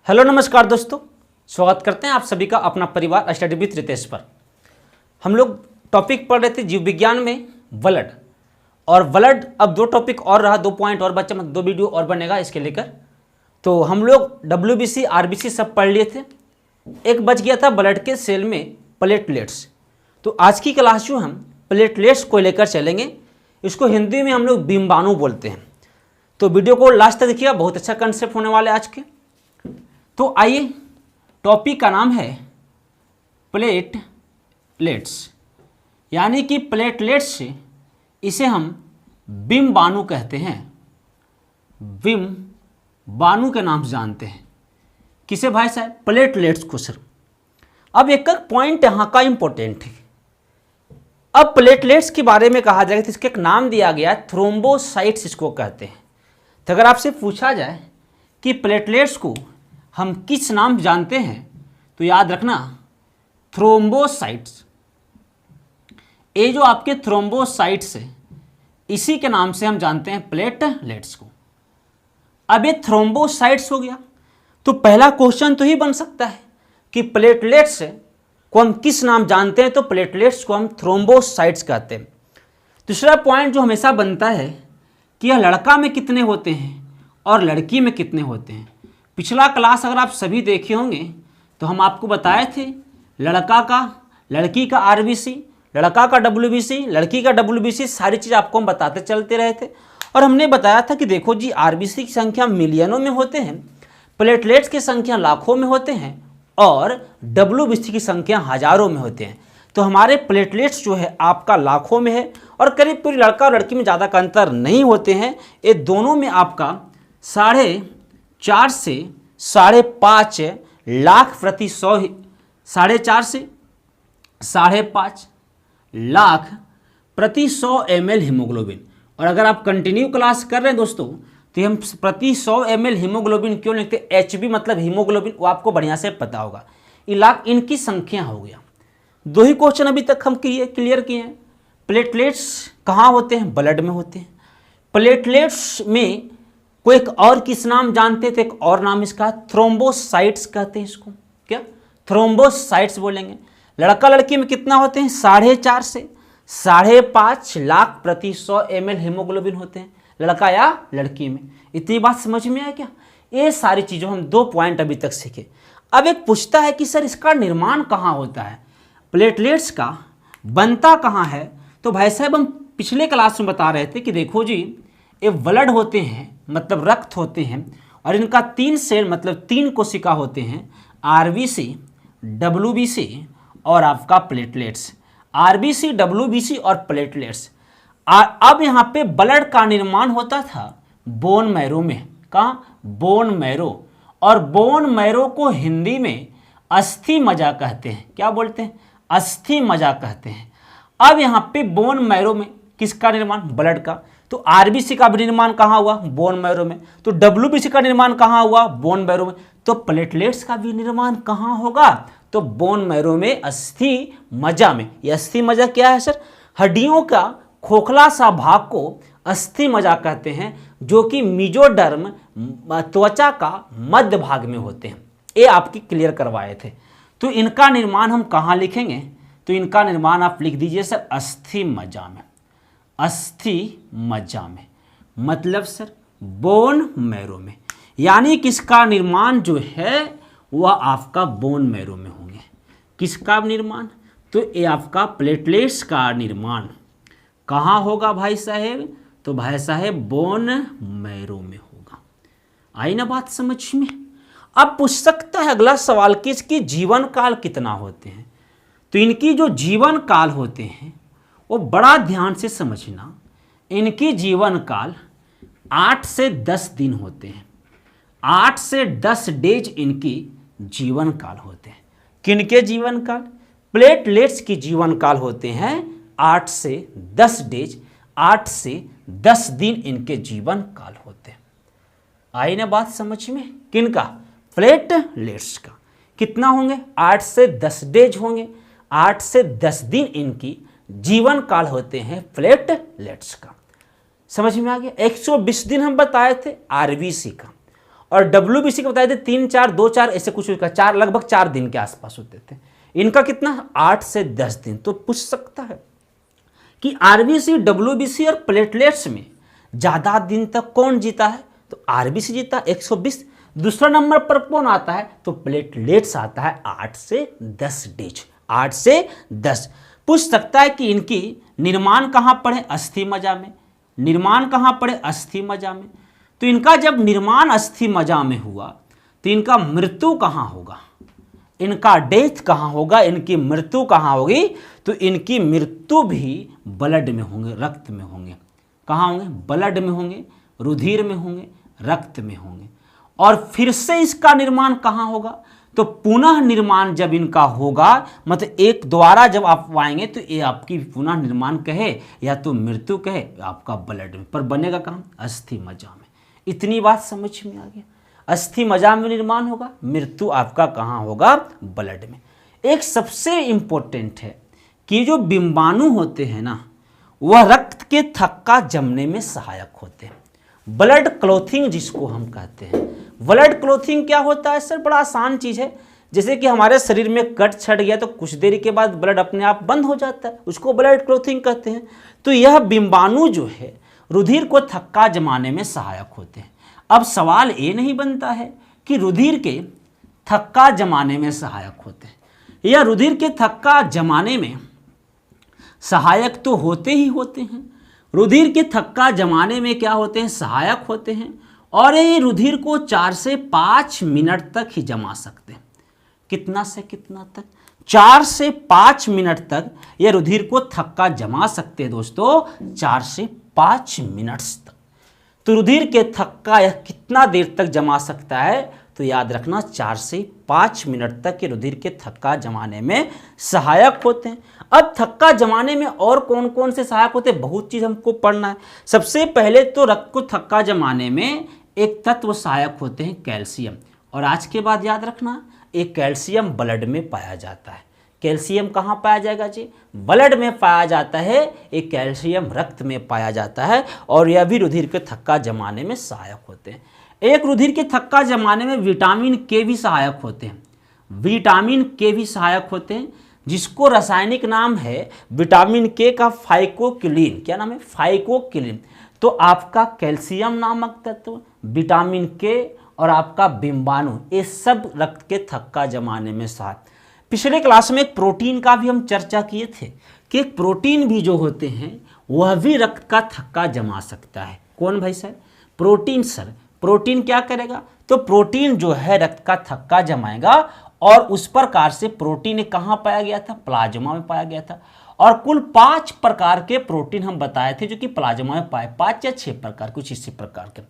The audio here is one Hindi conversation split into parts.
हेलो नमस्कार दोस्तों, स्वागत करते हैं आप सभी का अपना परिवार स्टडी विद रितेश पर। हम लोग टॉपिक पढ़ रहे थे जीव विज्ञान में ब्लड, और ब्लड अब दो टॉपिक और रहा, 2 पॉइंट और बच्चा, मतलब 2 वीडियो और बनेगा इसके लेकर। तो हम लोग WBC RBC सब पढ़ लिए थे, एक बच गया था ब्लड के सेल में प्लेटलेट्स। तो आज की क्लास जो हम प्लेटलेट्स को लेकर चलेंगे, इसको हिंदी में हम लोग बिंबाणु बोलते हैं। तो वीडियो को लास्ट तक देखिएगा, बहुत अच्छा कंसेप्ट होने वाले आज के। तो आइए, टॉपिक का नाम है प्लेटलेट्स, यानी कि प्लेटलेट्स से इसे हम बिंबाणु कहते हैं, बिंबाणु के नाम से जानते हैं। किसे भाई साहब? प्लेटलेट्स को सर। अब एक पॉइंट यहाँ का इंपॉर्टेंट है। अब प्लेटलेट्स के बारे में कहा जाएगा तो इसके एक नाम दिया गया, थ्रोम्बोसाइट्स इसको कहते हैं। तो अगर आपसे पूछा जाए कि प्लेटलेट्स को हम किस नाम जानते हैं, तो याद रखना थ्रोम्बोसाइट्स। ये जो आपके थ्रोम्बोसाइट्स है, इसी के नाम से हम जानते हैं प्लेटलेट्स को। अब ये थ्रोम्बोसाइट्स हो गया, तो पहला क्वेश्चन तो ही बन सकता है कि प्लेटलेट्स को हम किस नाम जानते हैं, तो प्लेटलेट्स को हम थ्रोम्बोसाइट्स कहते हैं। दूसरा पॉइंट जो हमेशा बनता है कि यह लड़का में कितने होते हैं और लड़की में कितने होते हैं। पिछला क्लास अगर आप सभी देखे होंगे तो हम आपको बताए थे लड़का का, लड़की का RBC, लड़का का WBC, लड़की का WBC, सारी चीज़ आपको हम बताते चलते रहे थे। और हमने बताया था कि देखो जी, RBC की संख्या मिलियनों में होते हैं, प्लेटलेट्स की संख्या लाखों में होते हैं, और WBC की संख्या हजारों में होते हैं। तो हमारे प्लेटलेट्स जो है आपका लाखों में है, और करीब पूरी लड़का और लड़की में ज़्यादा का अंतर नहीं होते हैं। ये दोनों में आपका 4.5 से 5.5 लाख प्रति 100, 4.5 से 5.5 लाख प्रति 100 ml हीमोग्लोबिन। और अगर आप कंटिन्यू क्लास कर रहे हैं दोस्तों, तो हम प्रति 100 ml हीमोग्लोबिन क्यों लिखते हैं? HB मतलब हीमोग्लोबिन, वो आपको बढ़िया से पता होगा। ये लाख इनकी संख्या हो गया। 2 ही क्वेश्चन अभी तक हम क्लियर किए हैं। प्लेटलेट्स कहाँ होते हैं? ब्लड में होते हैं। प्लेटलेट्स में कोई एक और किस नाम जानते थे? एक और नाम इसका थ्रोम्बोसाइट्स कहते हैं इसको। क्या? थ्रोम्बोसाइट्स बोलेंगे। लड़का लड़की में कितना होते हैं? 4.5 से 5.5 लाख प्रति 100 ml हीमोग्लोबिन होते हैं, लड़का या लड़की में। इतनी बात समझ में आया क्या? ये सारी चीज़ों हम 2 पॉइंट अभी तक सीखे। अब एक पूछता है कि सर इसका निर्माण कहाँ होता है, प्लेटलेट्स का बनता कहाँ है? तो भाई साहब हम पिछले क्लास में बता रहे थे कि देखो जी, ये ब्लड होते हैं, मतलब रक्त होते हैं, और इनका 3 सेल मतलब 3 कोशिका होते हैं, RBC, WBC और आपका प्लेटलेट्स। RBC, WBC और प्लेटलेट्स। अब यहाँ पे ब्लड का निर्माण होता था बोन मैरो में। कहाँ? Bone marrow. और बोन मैरो को हिंदी में अस्थि मज्जा कहते हैं। क्या बोलते हैं? अस्थि मज्जा कहते हैं। अब यहाँ पे बोन मैरो में किसका निर्माण? ब्लड का। तो RBC का भी निर्माण कहाँ हुआ? बोन मैरो में। तो WBC का निर्माण कहाँ हुआ? बोन मैरो में। तो प्लेटलेट्स का भी निर्माण कहाँ होगा? तो बोन मैरो में, अस्थि मज्जा में। ये अस्थि मज्जा क्या है सर? हड्डियों का खोखला सा भाग को अस्थि मज्जा कहते हैं, जो कि मेसोडर्म त्वचा का मध्य भाग में होते हैं। ये आपकी क्लियर करवाए थे। तो इनका निर्माण हम कहाँ लिखेंगे? तो इनका निर्माण आप लिख दीजिए सर अस्थि मज्जा में। अस्थि मज्जा में मतलब सर बोन मैरो में, यानी किसका निर्माण जो है वह आपका बोन मैरो में होंगे। किसका निर्माण? तो ये आपका प्लेटलेट्स का निर्माण कहाँ होगा भाई साहेब? तो भाई साहेब बोन मैरो में होगा। आई ना बात समझ में? अब पूछ सकता है अगला सवाल कि इसकी जीवन काल कितना होते हैं। तो इनकी जो जीवन काल होते हैं वो बड़ा ध्यान से समझना। इनकी जीवन काल 8 से 10 दिन होते हैं। 8 से 10 डेज इनकी जीवन काल होते हैं। किनके जीवन काल? प्लेटलेट्स की जीवन काल होते हैं 8 से 10 डेज, 8 से 10 दिन इनके जीवन काल होते हैं। आई ना बात समझ में? किनका? प्लेटलेट्स का। कितना होंगे? 8 से 10 डेज होंगे, 8 से 10 दिन इनकी जीवन काल होते हैं प्लेटलेट्स का। समझ में आ गया? 120 दिन हम बताए थे RBC का, और WBC का बताए थे 3 4 2 4 ऐसे कुछ का 4 लगभग 4 दिन के आसपास होते थे। इनका कितना 8 से 10 दिन। तो पूछ सकता है कि RBC WBC और प्लेटलेट्स में ज़्यादा दिन तक कौन जीता है? तो RBC जीता 120। दूसरा नंबर पर कौन आता है? तो प्लेटलेट्स आता है 8 से 10 डेज, 8 से 10। पूछ सकता है कि इनकी निर्माण कहाँ पड़े? अस्थि मज्जा में। निर्माण कहाँ पड़े? अस्थि मज्जा में। तो इनका जब निर्माण अस्थि मज्जा में हुआ तो इनका मृत्यु कहाँ होगा? इनका डेथ कहाँ होगा? इनकी मृत्यु कहाँ होगी? तो इनकी मृत्यु भी ब्लड में होंगे, रक्त में होंगे। कहाँ होंगे? ब्लड में होंगे, रुधिर में होंगे, रक्त में होंगे। और फिर से इसका निर्माण कहाँ होगा? तो पुनः निर्माण जब इनका होगा, मतलब एक द्वारा जब आप आएंगे तो ये आपकी पुनः निर्माण कहे या तो मृत्यु कहे आपका ब्लड में, पर बनेगा कहाँ? अस्थि मज्जा में। इतनी बात समझ में आ गया। अस्थि मज्जा में निर्माण होगा, मृत्यु आपका कहाँ होगा? ब्लड में। एक सबसे इंपॉर्टेंट है कि जो बिंबाणु होते हैं ना, वह रक्त के थक्का जमने में सहायक होते हैं। ब्लड क्लॉथिंग जिसको हम कहते हैं। ब्लड क्लॉथिंग क्या होता है सर? बड़ा आसान चीज़ है। जैसे कि हमारे शरीर में कट छट गया तो कुछ देर के बाद ब्लड अपने आप बंद हो जाता है, उसको ब्लड क्लॉथिंग कहते हैं। तो यह बिंबाणु जो है रुधिर को थक्का जमाने में सहायक होते हैं। अब सवाल ये नहीं बनता है कि रुधिर के थक्का जमाने में सहायक होते हैं, या रुधिर के थक्का जमाने में सहायक तो होते ही होते हैं। रुधिर के थक्का जमाने में क्या होते हैं? सहायक होते हैं। और ये रुधिर को 4 से 5 मिनट तक ही जमा सकते हैं। कितना से कितना तक? 4 से 5 मिनट तक ये रुधिर को थक्का जमा सकते हैं दोस्तों, 4 से 5 मिनट तक। तो रुधिर के थक्का यह कितना देर तक जमा सकता है? तो याद रखना 4 से 5 मिनट तक के रुधिर के थक्का जमाने में सहायक होते हैं। अब थक्का जमाने में और कौन कौन से सहायक होते हैं? बहुत चीज़ हमको पढ़ना है। सबसे पहले तो रक्त को थक्का जमाने में एक तत्व सहायक होते हैं, कैल्शियम। और आज के बाद याद रखना, एक कैल्शियम ब्लड में पाया जाता है। कैल्शियम कहाँ पाया जाएगा जी? ब्लड में पाया जाता है। एक कैल्शियम रक्त में पाया जाता है और यह भी रुधिर के थक्का जमाने में सहायक होते हैं। एक रुधिर के थक्का जमाने में विटामिन के भी सहायक होते हैं। विटामिन के भी सहायक होते हैं, जिसको रासायनिक नाम है विटामिन के का फाइकोक्विलिन। क्या नाम है? फाइकोक्विलिन। तो आपका कैल्शियम नामक तत्व, विटामिन के और आपका बिंबाणु, ये सब रक्त के थक्का जमाने में सहायक। पिछले क्लास में एक प्रोटीन का भी हम चर्चा किए थे कि एक प्रोटीन भी जो होते हैं वह भी रक्त का थक्का जमा सकता है। कौन भाई सर? Protein sir. प्रोटीन क्या करेगा? तो प्रोटीन जो है रक्त का थक्का जमाएगा। और उस प्रकार से प्रोटीन कहाँ पाया गया था? प्लाज्मा में पाया गया था। और कुल 5 प्रकार के प्रोटीन हम बताए थे जो कि प्लाज्मा में पाए, 5 या 6 प्रकार, कुछ इसी प्रकार के,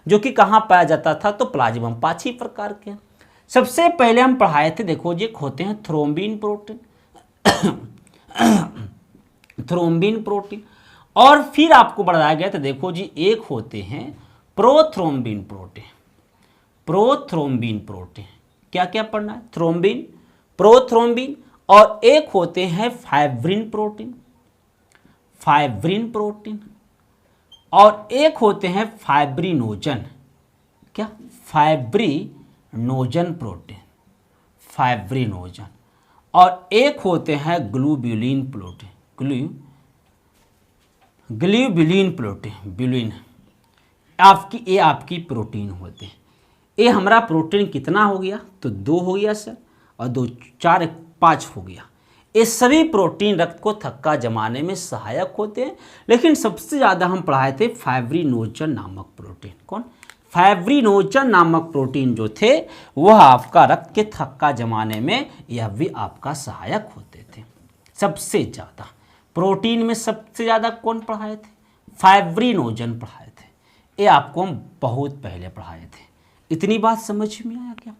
जो कि कहाँ पाया जाता था? तो प्लाज्मा में 5 ही प्रकार के। सबसे पहले हम पढ़ाए थे, देखो जी, होते हैं थ्रोम्बिन प्रोटीन थ्रोम्बिन प्रोटीन। और फिर आपको बताया गया था, देखो जी, एक होते हैं प्रोथ्रोम्बिन प्रोटीन। प्रोथ्रोम्बिन प्रोटीन क्या क्या पढ़ना है? Thrombin, prothrombin. और एक होते हैं फाइब्रिन प्रोटीन, फाइब्रिन प्रोटीन। और एक होते हैं फाइब्रिनोजन। क्या? Fibrinogen protein, fibrinogen. और एक होते हैं ग्लोब्युलिन प्रोटीन, ग्लोब्युलिन प्रोटीन, ब्यूलिन। ये आपकी प्रोटीन होते हैं। ये हमारा प्रोटीन कितना हो गया? तो 2 हो गया सर, और 2 4 5 हो गया। ये सभी प्रोटीन रक्त को थक्का जमाने में सहायक होते हैं। लेकिन सबसे ज़्यादा हम पढ़ाए थे फाइब्रिनोजन नामक प्रोटीन। कौन? फाइब्रिनोजन नामक प्रोटीन जो थे वह आपका रक्त के थक्का जमाने में यह भी आपका सहायक होते थे। सबसे ज़्यादा प्रोटीन में सबसे ज़्यादा कौन पढ़ाए थे? फाइब्रिनोजन पढ़ाए थे। ये आपको हम बहुत पहले पढ़ाए थे। इतनी बात समझ में आया क्या?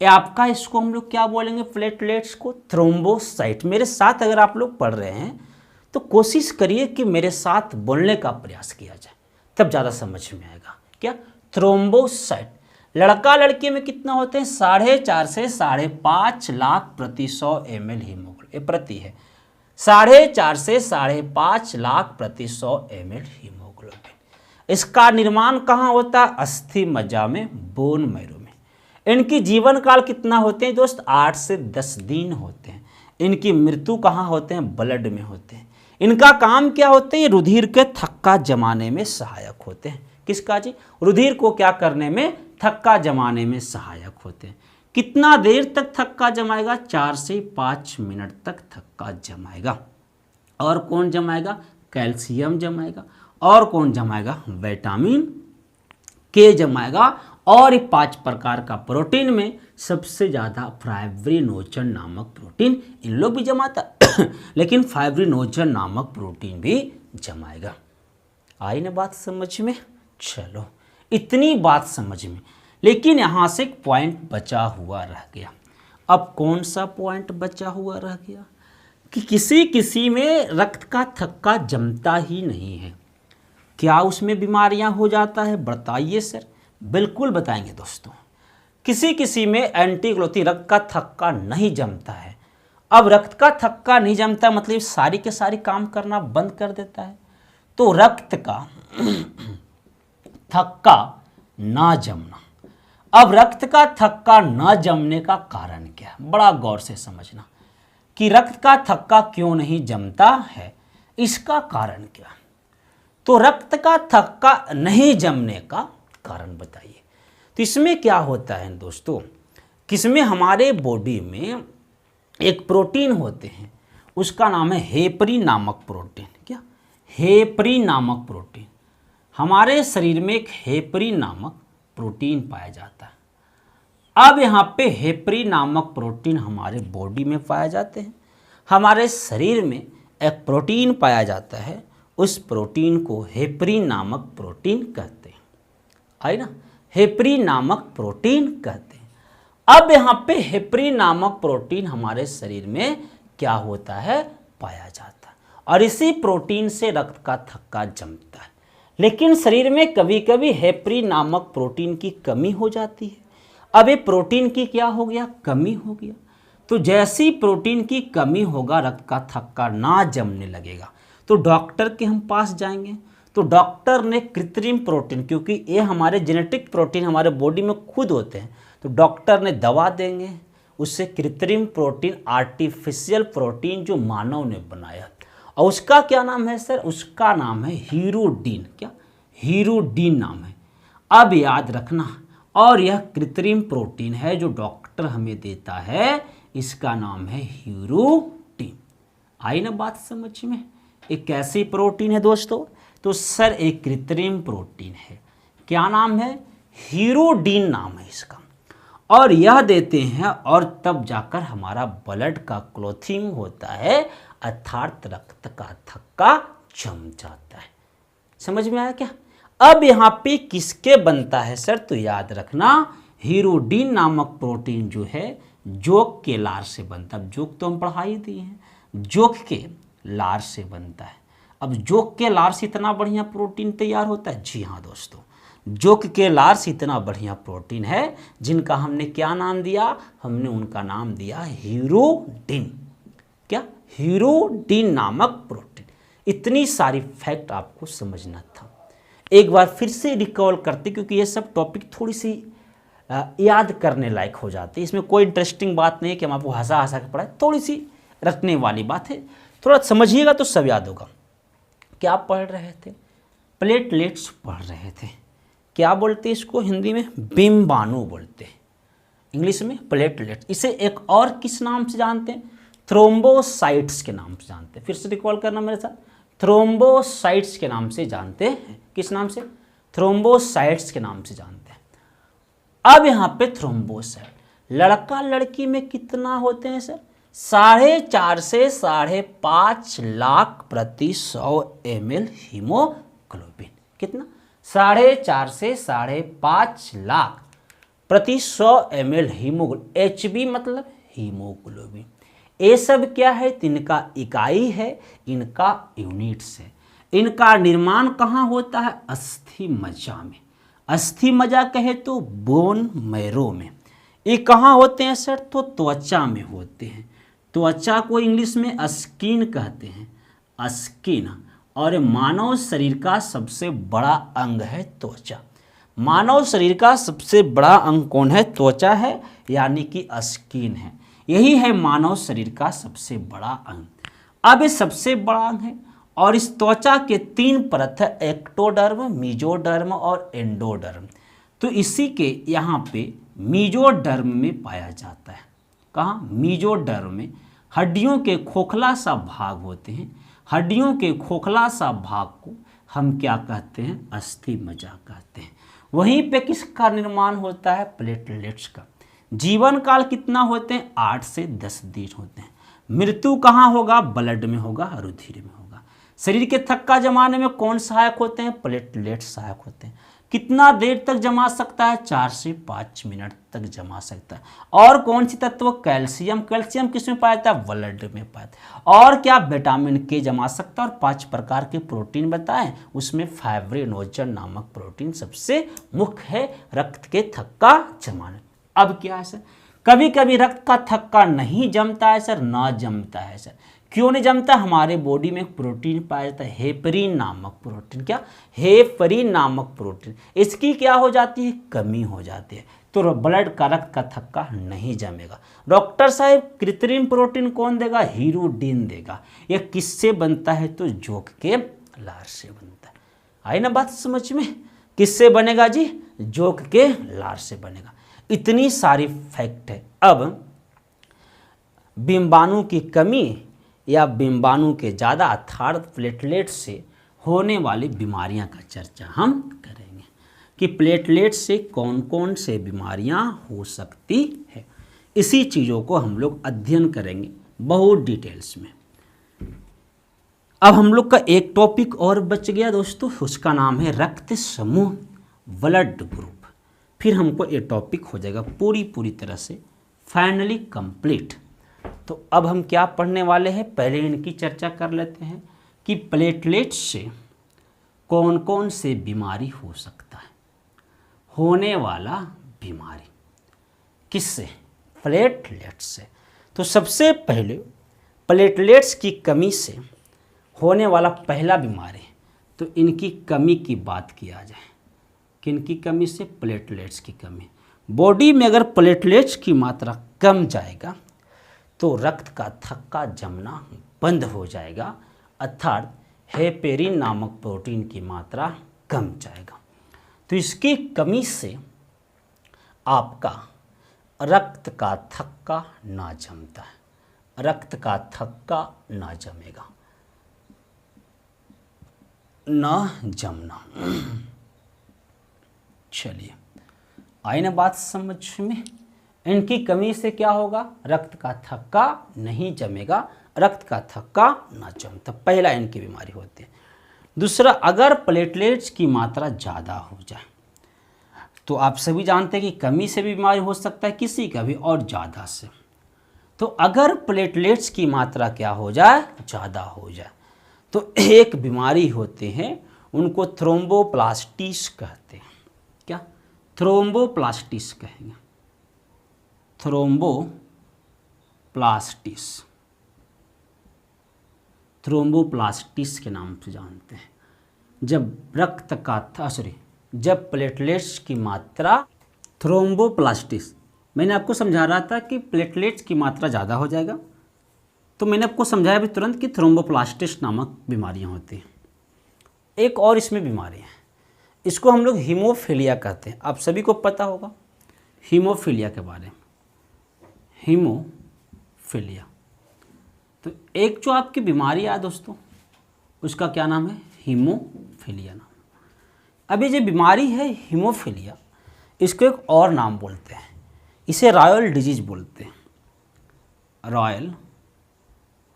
ये आपका, इसको हम लोग क्या बोलेंगे? प्लेटलेट्स को थ्रोम्बोसाइट। मेरे साथ अगर आप लोग पढ़ रहे हैं तो कोशिश करिए कि मेरे साथ बोलने का प्रयास किया जाए, तब ज़्यादा समझ में आएगा। क्या? थ्रोम्बोसाइट। लड़का लड़की में कितना होते हैं? 4.5 से 5.5 लाख प्रति 100 ml हीमोग्लोबिन प्रति है। 4.5 से 5.5 लाख प्रति 100 ml हीमोग्लोबिन। इसका निर्माण कहाँ होता है? अस्थि मज्जा में, बोन मैरो में। इनकी जीवन काल कितना होते हैं दोस्त? 8 से 10 दिन होते हैं। इनकी मृत्यु कहाँ होते हैं? ब्लड में होते हैं। इनका काम क्या होते हैं? रुधिर के थक्का जमाने में सहायक होते हैं। किसका जी? रुधिर को क्या करने में? थक्का जमाने में सहायक होते हैं। कितना देर तक थक्का जमाएगा? 4 से 5 मिनट तक थक्का जमाएगा। और कौन जमाएगा? कैल्शियम जमाएगा। और कौन जमाएगा? विटामिन के जमाएगा। और 5 प्रकार का प्रोटीन में सबसे ज़्यादा फाइब्रिनोजन नामक प्रोटीन इन लोग भी जमाता लेकिन फाइब्रिनोजन नामक प्रोटीन भी जमाएगा। आई ना बात समझ में? चलो, इतनी बात समझ में। लेकिन यहाँ से एक पॉइंट बचा हुआ रह गया। अब कौन सा पॉइंट बचा हुआ रह गया? कि किसी किसी में रक्त का थक्का जमता ही नहीं है। क्या उसमें बीमारियां हो जाता है? बताइए सर। बिल्कुल बताएंगे दोस्तों। किसी किसी में एंटीग्लोथी रक्त का थक्का नहीं जमता है। अब रक्त का थक्का नहीं जमता मतलब सारी के सारी काम करना बंद कर देता है। तो रक्त का थक्का ना जमना। अब रक्त का थक्का ना जमने का कारण क्या है? बड़ा गौर से समझना कि रक्त का थक्का क्यों नहीं जमता है, इसका कारण क्या। तो रक्त का थक्का नहीं जमने का कारण बताइए। तो इसमें क्या होता है दोस्तों, किसमें हमारे बॉडी में एक प्रोटीन होते हैं, उसका नाम है हेपरिन नामक प्रोटीन। क्या? हेपरिन नामक प्रोटीन। हमारे शरीर में एक हेपरिन नामक प्रोटीन पाया जाता है। अब यहाँ पे हेपरिन नामक प्रोटीन हमारे बॉडी में पाए जाते हैं। हमारे शरीर में एक प्रोटीन पाया जाता है, उस प्रोटीन को हेपरिन नामक प्रोटीन कहते हैं। आई ना? हेपरिन नामक प्रोटीन कहते हैं। अब यहाँ पे हेपरिन नामक प्रोटीन हमारे शरीर में क्या होता है? पाया जाता है। और इसी प्रोटीन से रक्त का थक्का जमता है। लेकिन शरीर में कभी कभी हेपरिन नामक प्रोटीन की कमी हो जाती है। अब ये प्रोटीन की क्या हो गया? कमी हो गया। तो जैसी प्रोटीन की कमी होगा, रक्त का थक्का ना जमने लगेगा, तो डॉक्टर के हम पास जाएंगे। तो डॉक्टर ने कृत्रिम प्रोटीन, क्योंकि ये हमारे जेनेटिक प्रोटीन हमारे बॉडी में खुद होते हैं, तो डॉक्टर ने दवा देंगे, उससे कृत्रिम प्रोटीन, आर्टिफिशियल प्रोटीन जो मानव ने बनाया। और उसका क्या नाम है सर? उसका नाम है हीरोडीन। क्या? हीरोडीन नाम है। अब याद रखना, और यह कृत्रिम प्रोटीन है जो डॉक्टर हमें देता है, इसका नाम है हीरोडीन। आई ना बात समझ में? एक कैसी प्रोटीन है दोस्तों? तो सर एक कृत्रिम प्रोटीन है। क्या नाम है? हीरोडीन नाम है इसका। और यह देते हैं और तब जाकर हमारा ब्लड का क्लॉथिंग होता है, अर्थात रक्त का थक्का जम जाता है। समझ में आया क्या? अब यहाँ पे किसके बनता है सर? तो याद रखना, हीरोडीन नामक प्रोटीन जो है जोक के लार से बनता है। जोक तो हम पढ़ा ही दिए हैं, जोक के लार से बनता है। अब जोक के लार से इतना बढ़िया प्रोटीन तैयार होता है? जी हाँ दोस्तों, जोक के लार से इतना बढ़िया प्रोटीन है जिनका हमने क्या नाम दिया? हमने उनका नाम दिया हीरोडीन। क्या? हीरोडीन नामक प्रोटीन। इतनी सारी फैक्ट आपको समझना था। एक बार फिर से रिकॉल करते, क्योंकि ये सब टॉपिक थोड़ी सी याद करने लायक हो जाते हैं। इसमें कोई इंटरेस्टिंग बात नहीं है कि हम आपको हंसा हंसा के पढ़ाए, थोड़ी सी रटने वाली बात है। थोड़ा समझिएगा तो सब याद होगा। क्या पढ़ रहे थे? प्लेटलेट्स पढ़ रहे थे। क्या बोलते हैं इसको हिंदी में? बिम्बाणु बोलते हैं, इंग्लिश में प्लेटलेट्स। इसे एक और किस नाम से जानते हैं? थ्रोम्बोसाइट्स के नाम से जानते हैं। फिर से रिकॉल करना मेरे साथ, थ्रोम्बोसाइट्स के नाम से जानते हैं। किस नाम से? थ्रोम्बोसाइट्स के नाम से जानते हैं। अब यहाँ पे थ्रोम्बोसाइट, लड़का लड़की में कितना होते हैं सर? 4.5 से 5.5 लाख प्रति 100 ml हीमोग्लोबिन। कितना? 4.5 से 5.5 लाख प्रति 100 ml हीमोग्लोबिन। HB मतलब हीमोग्लोबिन। ये सब क्या है? इनका इकाई है, इनका यूनिट्स है। इनका निर्माण कहाँ होता है? अस्थि मज्जा में। अस्थि मज्जा कहे तो बोन मैरो में। ये कहाँ होते हैं सर? तो त्वचा में होते हैं। त्वचा को इंग्लिश में स्किन कहते हैं, स्किन। और मानव शरीर का सबसे बड़ा अंग है त्वचा। मानव शरीर का सबसे बड़ा अंग कौन है? त्वचा है, यानी कि स्किन है। यही है मानव शरीर का सबसे बड़ा अंग। अब ये सबसे बड़ा अंग है और इस त्वचा के 3 परत है, एक्टोडर्म, मेसोडर्म और एंडोडर्म। तो इसी के यहाँ पे मेसोडर्म में पाया जाता है। कहाँ? मेसोडर्म में हड्डियों के खोखला सा भाग होते हैं। हड्डियों के खोखला सा भाग को हम क्या कहते हैं? अस्थि मज्जा कहते हैं। वहीं पे किसका निर्माण होता है? प्लेटलेट्स का। जीवन काल कितना होते हैं? 8 से 10 दिन होते हैं। मृत्यु कहाँ होगा? ब्लड में होगा, रुधिर में होगा। शरीर के थक्का जमाने में कौन सहायक होते हैं? प्लेटलेट सहायक होते हैं। कितना देर तक जमा सकता है? 4 से 5 मिनट तक जमा सकता है। और कौन सी तत्व? कैल्शियम। कैल्शियम किस में पाया जाता है? ब्लड में पाया जाता है। और क्या? विटामिन के जमा सकता है। और 5 प्रकार के प्रोटीन बताएं, उसमें फाइब्रिनोजन नामक प्रोटीन सबसे मुख्य है रक्त के थक्का जमाने। अब क्या है सर? कभी कभी रक्त का थक्का नहीं जमता है सर, ना जमता है सर। क्यों नहीं जमता? हमारे बॉडी में एक प्रोटीन पाया जाता है, हेपरिन नामक प्रोटीन। क्या? हेपरिन नामक प्रोटीन। इसकी क्या हो जाती है? कमी हो जाती है, तो ब्लड का रक्त का थक्का नहीं जमेगा। डॉक्टर साहब कृत्रिम प्रोटीन कौन देगा? हीरोडिन देगा। यह किससे बनता है? तो जोंक के लार से बनता है। आई ना बात समझ में? किससे बनेगा जी? जोंक के लार से बनेगा। इतनी सारी फैक्ट है। अब बिंबाणु की कमी या बिंबाणु के ज़्यादा अर्थात प्लेटलेट से होने वाली बीमारियां का चर्चा हम करेंगे कि प्लेटलेट से कौन कौन से बीमारियां हो सकती है। इसी चीज़ों को हम लोग अध्ययन करेंगे बहुत डिटेल्स में। अब हम लोग का एक टॉपिक और बच गया दोस्तों, उसका नाम है रक्त समूह, ब्लड ग्रुप। फिर हमको ये टॉपिक हो जाएगा पूरी तरह से फाइनली कंप्लीट। तो अब हम क्या पढ़ने वाले हैं? पहले इनकी चर्चा कर लेते हैं कि प्लेटलेट से कौन कौन से बीमारी हो सकता है। होने वाला बीमारी किससे? प्लेटलेट से। तो सबसे पहले प्लेटलेट्स की कमी से होने वाला पहला बीमारी, तो इनकी कमी की बात किया जाए। किनकी कमी से? प्लेटलेट्स की कमी। बॉडी में अगर प्लेटलेट्स की मात्रा कम जाएगा तो रक्त का थक्का जमना बंद हो जाएगा, अर्थात हेपेरिन नामक प्रोटीन की मात्रा कम जाएगा। तो इसकी कमी से आपका रक्त का थक्का ना जमता है, रक्त का थक्का ना जमेगा, ना जमना। चलिए आई ना बात समझ में? इनकी कमी से क्या होगा? रक्त का थक्का नहीं जमेगा, रक्त का थक्का ना जमता। पहला इनकी बीमारी होती है। दूसरा, अगर प्लेटलेट्स की मात्रा ज़्यादा हो जाए, तो आप सभी जानते हैं कि कमी से भी बीमारी हो सकता है किसी का भी, और ज़्यादा से। तो अगर प्लेटलेट्स की मात्रा क्या हो जाए? ज़्यादा हो जाए, तो एक बीमारी होते हैं, उनको थ्रोम्बोप्लास्टिस कहते हैं। क्या? थ्रोम्बोप्लास्टिस कहेंगे, थ्रोम्बोप्लास्टिस, थ्रोम्बोप्लास्टिस के नाम से जानते हैं। जब रक्त का जब प्लेटलेट्स की मात्रा, थ्रोम्बोप्लास्टिस, मैंने आपको समझा रहा था कि प्लेटलेट्स की मात्रा ज़्यादा हो जाएगा, तो मैंने आपको समझाया भी तुरंत कि थ्रोम्बोप्लास्टिस नामक बीमारियां होती हैं। एक और इसमें बीमारी है, इसको हम लोग हीमोफीलिया कहते हैं। आप सभी को पता होगा हीमोफीलिया के बारे में। हीमोफीलिया, तो एक जो आपकी बीमारी है दोस्तों, उसका क्या नाम है? हीमोफीलिया नाम। अब ये जो बीमारी है हीमोफीलिया, इसको एक और नाम बोलते हैं, इसे रॉयल डिजीज बोलते हैं। रॉयल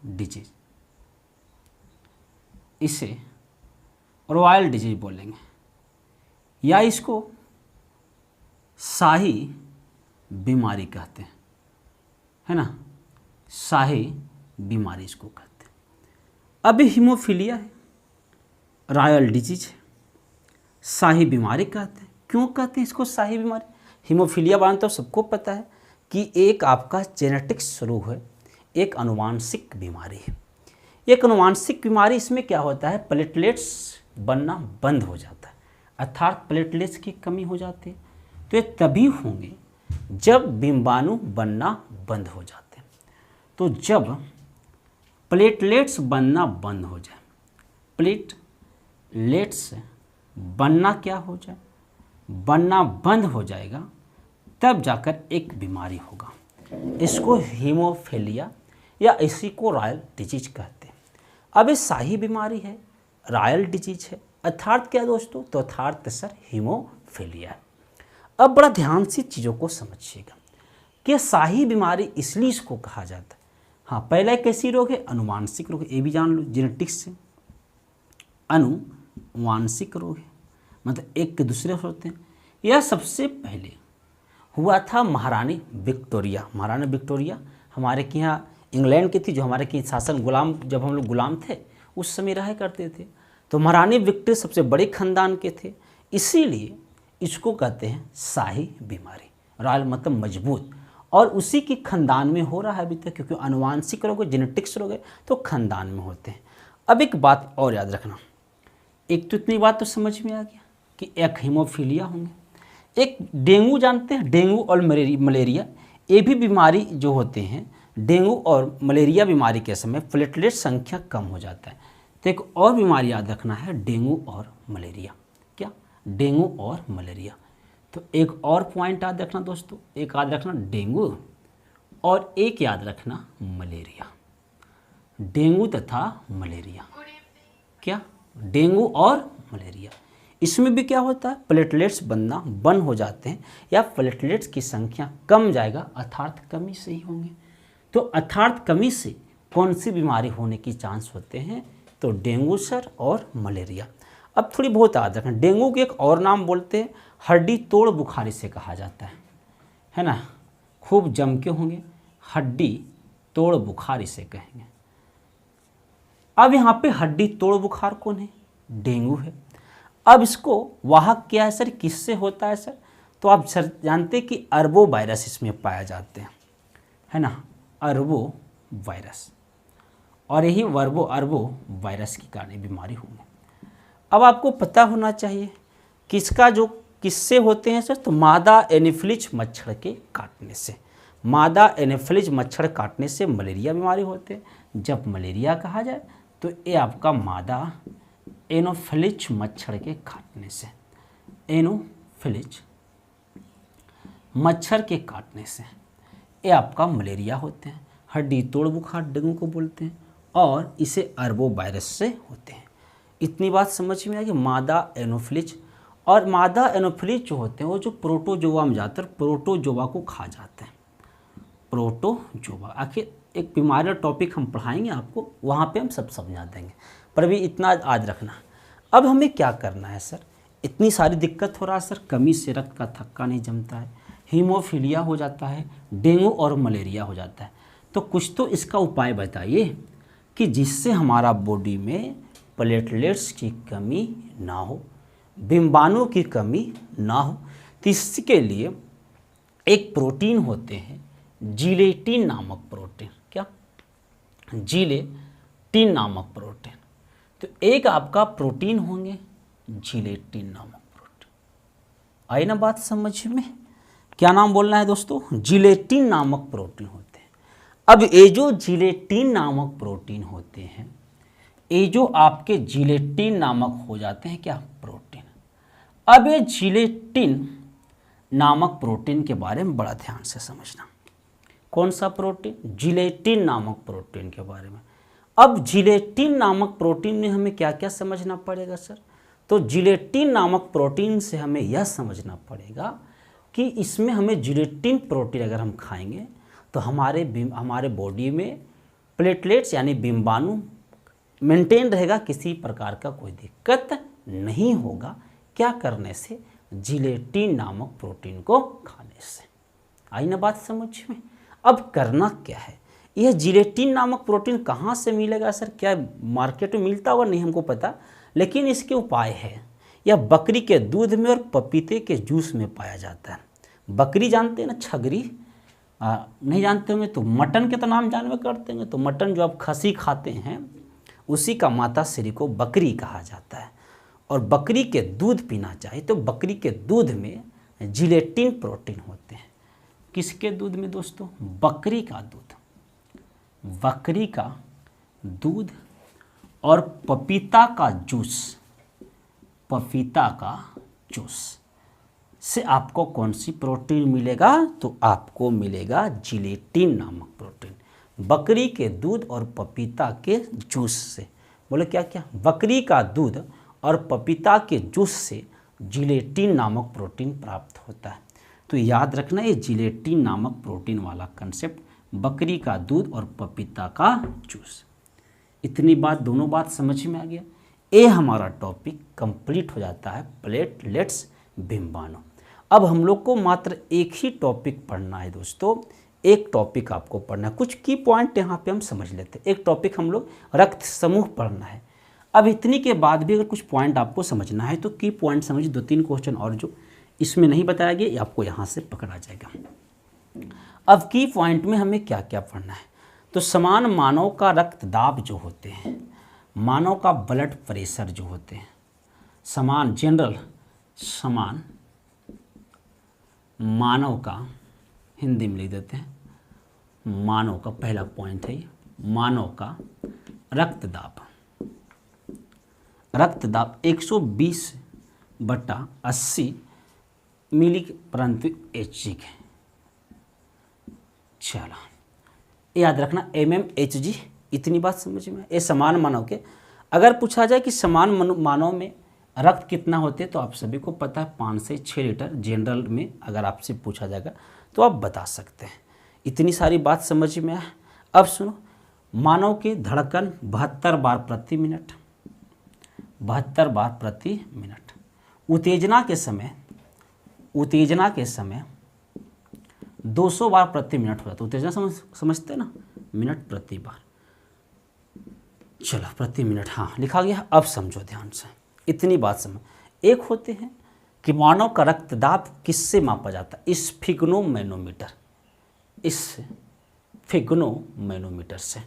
डिजीज, इसे रॉयल डिजीज बोलेंगे, या इसको शाही बीमारी कहते हैं, है ना? शाही बीमारी इसको कहते हैं। अब हीमोफीलिया है, रॉयल डिजीज है, शाही बीमारी कहते हैं। क्यों कहते हैं इसको शाही बीमारी? हीमोफीलिया बारे में तो सबको पता है कि एक आपका जेनेटिक्स रोग है, एक आनुवांशिक बीमारी है। एक अनुवांशिक बीमारी, इसमें क्या होता है, प्लेटलेट्स बनना बंद हो जाता है, अर्थात प्लेटलेट्स की कमी हो जाती है। तो ये तभी होंगे जब बिंबाणु बनना बंद हो जाते हैं। तो जब प्लेटलेट्स बनना बंद हो जाए, प्लेटलेट्स बनना क्या हो जाए, बनना बंद हो जाएगा, तब जाकर एक बीमारी होगा। इसको हीमोफीलिया या इसी को रॉयल डिजीज कहते हैं। अब ये शाही बीमारी है, रॉयल डिजीज है, अर्थात क्या दोस्तों, तो अर्थात सर हीमोफीलिया है। अब बड़ा ध्यान से चीज़ों को समझिएगा कि शाही बीमारी इसलिए इसको कहा जाता है। हाँ, पहला कैसी रोग है, अनुवांशिक रोग, ये भी जान लो, जेनेटिक्स से अनुवांशिक रोग है, मतलब एक के दूसरे होते हैं। यह सबसे पहले हुआ था महारानी विक्टोरिया। महारानी विक्टोरिया हमारे के यहाँ इंग्लैंड की थी, जो हमारे के शासन गुलाम, जब हम लोग गुलाम थे उस समय रहा करते थे। तो महारानी विक्टोरिया सबसे बड़े खानदान के थे, इसीलिए इसको कहते हैं शाही बीमारी। रॉयल मतलब मजबूत, और उसी के खानदान में हो रहा है अभी तक, क्योंकि अनुवांशिक रोग है, जेनेटिक्स रोग है, तो खानदान में होते हैं। अब एक बात और याद रखना, एक तो इतनी बात तो समझ में आ गया कि एक हीमोफीलिया होंगे, एक डेंगू जानते हैं, डेंगू और मलेरिया, ये भी बीमारी जो होते हैं, डेंगू और मलेरिया बीमारी के समय प्लेटलेट संख्या कम हो जाता है। तो एक और बीमारी याद रखना है, डेंगू और मलेरिया। क्या, डेंगू और मलेरिया। तो एक और पॉइंट याद रखना दोस्तों, एक याद रखना डेंगू और एक याद रखना मलेरिया, डेंगू तथा मलेरिया। क्या, डेंगू और मलेरिया, इसमें भी क्या होता है, प्लेटलेट्स बनना बंद हो जाते हैं या प्लेटलेट्स की संख्या कम जाएगा, अर्थात कमी से ही होंगे। तो अर्थात कमी से कौन सी बीमारी होने की चांस होते हैं, तो डेंगू सर और मलेरिया। अब थोड़ी बहुत याद रखना, डेंगू के एक और नाम बोलते हैं, हड्डी तोड़ बुखार इसे कहा जाता है ना, खूब जम के होंगे, हड्डी तोड़ बुखार इसे कहेंगे। अब यहाँ पे हड्डी तोड़ बुखार कौन है, डेंगू है। अब इसको वाहक क्या है सर, किससे होता है सर, तो आप सर जानते हैं कि अरबो वायरस इसमें पाए जाते हैं, है ना, अरबो वायरस, और यही अरबो वायरस के कारण बीमारी होंगे। अब आपको पता होना चाहिए किसका जो किससे होते हैं सर, तो मादा एनोफिलीज मच्छर के काटने से, मादा एनोफिलीज मच्छर काटने से मलेरिया बीमारी होते हैं। जब मलेरिया कहा जाए तो ये आपका मादा एनोफिलीज मच्छर के काटने से, एनोफिलीज मच्छर के काटने से ये आपका मलेरिया होते हैं। हड्डी तोड़ बुखार डेंगू को बोलते हैं, और इसे अरबो वायरस से होते हैं। इतनी बात समझ में आ गई, मादा एनोफिलीज। और मादा एनोफिलीज जो होते हैं वो जो प्रोटोजोआ में ज़्यादातर प्रोटोजोआ को खा जाते हैं, प्रोटोजोआ। आखिर एक बीमारी टॉपिक हम पढ़ाएंगे आपको, वहाँ पे हम सब समझा देंगे, पर अभी इतना आज रखना। अब हमें क्या करना है सर, इतनी सारी दिक्कत हो रहा है सर, कमी से रक्त का थक्का नहीं जमता है, हीमोफीलिया हो जाता है, डेंगू और मलेरिया हो जाता है, तो कुछ तो इसका उपाय बताइए कि जिससे हमारा बॉडी में प्लेटलेट्स की कमी ना हो, बिंबाणु की कमी ना हो। तो इसके लिए एक प्रोटीन होते हैं, जिलेटिन नामक प्रोटीन। क्या, जिलेटिन नामक प्रोटीन। तो एक आपका प्रोटीन होंगे जिलेटिन नामक प्रोटीन। आई ना बात समझ में, क्या नाम बोलना है दोस्तों, जिलेटिन नामक प्रोटीन होते हैं। अब ये जो जिलेटिन नामक प्रोटीन होते हैं, ये जो आपके जिलेटिन नामक हो जाते हैं क्या, प्रोटीन। अब ये जिलेटिन नामक प्रोटीन के बारे में बड़ा ध्यान से समझना। कौन सा प्रोटीन, जिलेटिन नामक प्रोटीन के बारे में। अब जिलेटिन नामक प्रोटीन में हमें क्या क्या समझना पड़ेगा सर, तो जिलेटिन नामक प्रोटीन से हमें यह समझना पड़ेगा कि इसमें हमें जिलेटिन प्रोटीन अगर हम खाएंगे तो हमारे बॉडी में प्लेटलेट्स यानी बिंबाणु मेंटेन रहेगा, किसी प्रकार का कोई दिक्कत नहीं होगा। क्या करने से, जिलेटिन नामक प्रोटीन को खाने से। आई ना बात समझ में। अब करना क्या है, यह जिलेटिन नामक प्रोटीन कहाँ से मिलेगा सर, क्या मार्केट में मिलता होगा, नहीं हमको पता, लेकिन इसके उपाय है। यह बकरी के दूध में और पपीते के जूस में पाया जाता है। बकरी जानते हैं ना, छगरी, नहीं जानते होंगे तो मटन के तो नाम जानवे करते हैं। तो मटन जो आप खसी खाते हैं, उसी का माता श्री को बकरी कहा जाता है। और बकरी के दूध पीना चाहिए तो बकरी के दूध में जिलेटिन प्रोटीन होते हैं। किसके दूध में दोस्तों? बकरी का दूध। बकरी का दूध और पपीता का जूस, पपीता का जूस से आपको कौन सी प्रोटीन मिलेगा? तो आपको मिलेगा जिलेटिन नामक प्रोटीन, बकरी के दूध और पपीता के जूस से। बोले क्या क्या? बकरी का दूध और पपीता के जूस से जिलेटिन नामक प्रोटीन प्राप्त होता है। तो याद रखना ये जिलेटिन नामक प्रोटीन वाला कंसेप्ट, बकरी का दूध और पपीता का जूस। इतनी बात, दोनों बात समझ में आ गया। ये हमारा टॉपिक कंप्लीट हो जाता है प्लेटलेट्स बिम्बाणु। अब हम लोग को मात्र एक ही टॉपिक पढ़ना है दोस्तों, एक टॉपिक आपको पढ़ना है। कुछ की पॉइंट यहाँ पे हम समझ लेते हैं। एक टॉपिक हम लोग रक्त समूह पढ़ना है। अब इतनी के बाद भी अगर कुछ पॉइंट आपको समझना है तो की पॉइंट समझिए, 2-3 क्वेश्चन और जो इसमें नहीं बताया गया ये आपको यहाँ से पकड़ा जाएगा। अब की पॉइंट में हमें क्या क्या पढ़ना है? तो समान मानव का रक्तदाब जो होते हैं, मानव का ब्लड प्रेशर जो होते हैं, समान जनरल, समान मानव का, हिंदी में लिख देते हैं, मानव का पहला पॉइंट है ये, मानव का रक्तदाब। रक्तदाब 120/80 मिली प्रति HG के। चलो याद रखना mmHg, इतनी बात समझ में। ये समान मानव के, अगर पूछा जाए कि समान मानव में रक्त कितना होते हैं तो आप सभी को पता है 5 से 6 लीटर। जनरल में अगर आपसे पूछा जाएगा तो आप बता सकते हैं। इतनी सारी बात समझ में आए। अब सुनो, मानव की धड़कन 72 बार प्रति मिनट, 72 बार प्रति मिनट। उत्तेजना के समय 200 बार प्रति मिनट हो जाता है। उत्तेजना समझते हैं ना, मिनट प्रति बार, चलो प्रति मिनट, हाँ लिखा गया। अब समझो ध्यान से, इतनी बात समझ। एक होते हैं कि मानव का रक्तदाब किससे मापा जाता है? स्फिग्नोमैनोमीटर, इस स्फिग्नोमैनोमीटर से।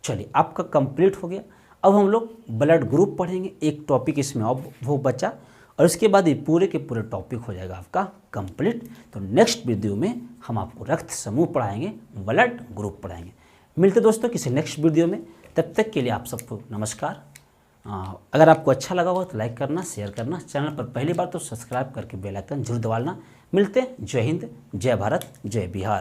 चलिए आपका कंप्लीट हो गया। अब हम लोग ब्लड ग्रुप पढ़ेंगे, एक टॉपिक इसमें अब वो बचा, और इसके बाद ये पूरे के पूरे टॉपिक हो जाएगा आपका कंप्लीट। तो नेक्स्ट वीडियो में हम आपको रक्त समूह पढ़ाएंगे, ब्लड ग्रुप पढ़ाएंगे। मिलते दोस्तों किसी नेक्स्ट वीडियो में, तब तक के लिए आप सबको नमस्कार। अगर आपको अच्छा लगा हो तो लाइक करना, शेयर करना, चैनल पर पहली बार तो सब्सक्राइब करके बेल आइकन जरूर दबाना। मिलते हैं। जय हिंद, जय भारत, जय बिहार।